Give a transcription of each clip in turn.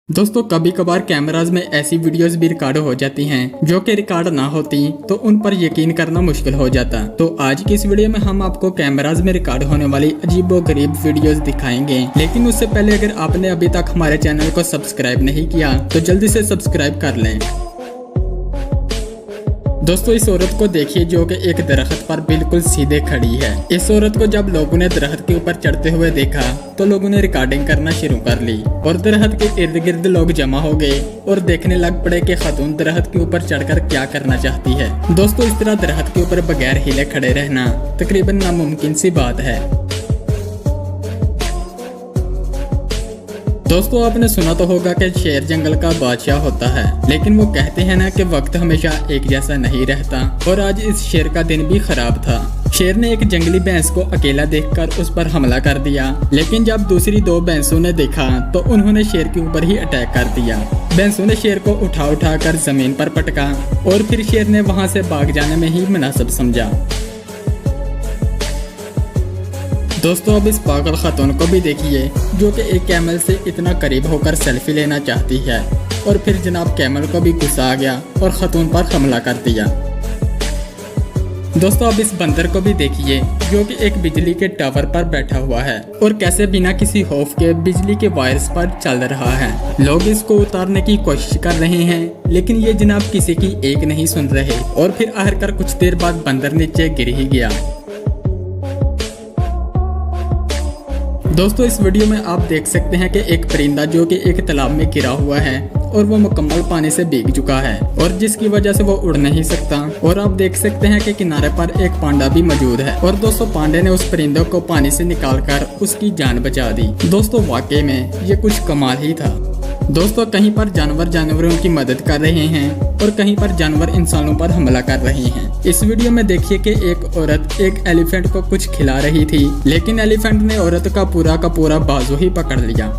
दोस्तों कभी कभार कैमराज में ऐसी वीडियोस भी रिकॉर्ड हो जाती हैं जो कि रिकॉर्ड ना होती तो उन पर यकीन करना मुश्किल हो जाता। तो आज की इस वीडियो में हम आपको कैमराज में रिकॉर्ड होने वाली अजीबोगरीब वीडियोस दिखाएंगे। लेकिन उससे पहले अगर आपने अभी तक हमारे चैनल को सब्सक्राइब नहीं किया तो जल्दी से सब्सक्राइब कर लें। दोस्तों इस औरत को देखिए जो कि एक दरख्त पर बिल्कुल सीधे खड़ी है। इस औरत को जब लोगों ने दरख्त के ऊपर चढ़ते हुए देखा तो लोगों ने रिकॉर्डिंग करना शुरू कर ली और दरख्त के इर्द गिर्द लोग जमा हो गए और देखने लग पड़े कि खातून दरख्त के ऊपर चढ़कर क्या करना चाहती है। दोस्तों इस तरह दरख्त के ऊपर बगैर हिले खड़े रहना तकरीबन नामुमकिन सी बात है। दोस्तों आपने सुना तो होगा कि शेर जंगल का बादशाह होता है, लेकिन वो कहते हैं ना कि वक्त हमेशा एक जैसा नहीं रहता। और आज इस शेर का दिन भी खराब था। शेर ने एक जंगली भैंस को अकेला देखकर उस पर हमला कर दिया, लेकिन जब दूसरी दो भैंसों ने देखा तो उन्होंने शेर के ऊपर ही अटैक कर दिया। भैंसों ने शेर को उठा कर जमीन पर पटका और फिर शेर ने वहां से भाग जाने में ही मुनासिब समझा। दोस्तों अब इस पागल खातून को भी देखिए जो कि एक कैमल से इतना करीब होकर सेल्फी लेना चाहती है और फिर जनाब कैमल को भी गुस्सा आ गया और खातून पर हमला कर दिया। दोस्तों अब इस बंदर को भी देखिए जो कि एक बिजली के टावर पर बैठा हुआ है और कैसे बिना किसी खौफ के बिजली के वायर्स पर चल रहा है। लोग इसको उतारने की कोशिश कर रहे हैं लेकिन ये जनाब किसी की एक नहीं सुन रहे और फिर आखिरकार कुछ देर बाद बंदर नीचे गिर ही गया। दोस्तों इस वीडियो में आप देख सकते हैं कि एक परिंदा जो कि एक तालाब में गिरा हुआ है और वो मुकम्मल पानी से भीग चुका है और जिसकी वजह से वो उड़ नहीं सकता। और आप देख सकते हैं कि किनारे पर एक पांडा भी मौजूद है और दोस्तों पांडे ने उस परिंदे को पानी से निकालकर उसकी जान बचा दी। दोस्तों वाकई में ये कुछ कमाल ही था। दोस्तों कहीं पर जानवर जानवरों की मदद कर रहे हैं और कहीं पर जानवर इंसानों पर हमला कर रहे हैं। इस वीडियो में देखिए कि एक औरत एक एलिफेंट को कुछ खिला रही थी, लेकिन एलिफेंट ने औरत का पूरा बाजू ही पकड़ लिया।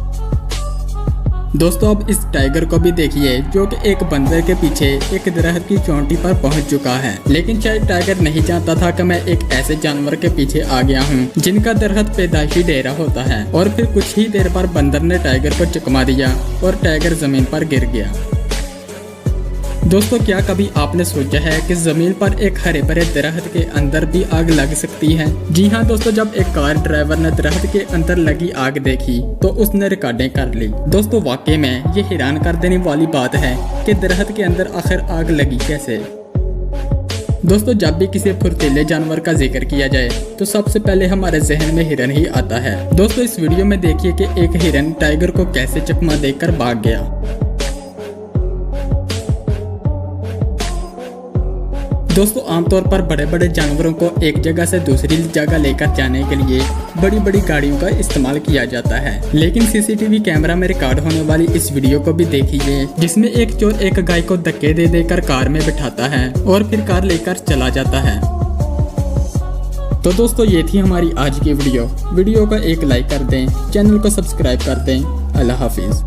दोस्तों अब इस टाइगर को भी देखिए जो कि एक बंदर के पीछे एक दरख्त की चोटी पर पहुंच चुका है, लेकिन शायद टाइगर नहीं जानता था कि मैं एक ऐसे जानवर के पीछे आ गया हूं जिनका दरख्त पैदाइशी डेरा होता है। और फिर कुछ ही देर पर बंदर ने टाइगर को चकमा दिया और टाइगर जमीन पर गिर गया। दोस्तों क्या कभी आपने सोचा है कि जमीन पर एक हरे भरे दरख्त के अंदर भी आग लग सकती है? जी हाँ दोस्तों, जब एक कार ड्राइवर ने दरख्त के अंदर लगी आग देखी तो उसने रिकॉर्डिंग कर ली। दोस्तों वाकई में ये हैरान कर देने वाली बात है कि दरख्त के अंदर आखिर आग लगी कैसे। दोस्तों जब भी किसी फुर्तीले जानवर का जिक्र किया जाए तो सबसे पहले हमारे जहन में हिरन ही आता है। दोस्तों इस वीडियो में देखिए कि एक हिरन टाइगर को कैसे चकमा देकर भाग गया। दोस्तों आमतौर पर बड़े बड़े जानवरों को एक जगह से दूसरी जगह लेकर जाने के लिए बड़ी बड़ी गाड़ियों का इस्तेमाल किया जाता है, लेकिन सीसीटीवी कैमरा में रिकॉर्ड होने वाली इस वीडियो को भी देखिए जिसमें एक चोर एक गाय को धक्के दे देकर कार में बिठाता है और फिर कार लेकर चला जाता है। तो दोस्तों ये थी हमारी आज की वीडियो को एक लाइक कर दें, चैनल को सब्सक्राइब कर दें। अल्लाह हाफिज।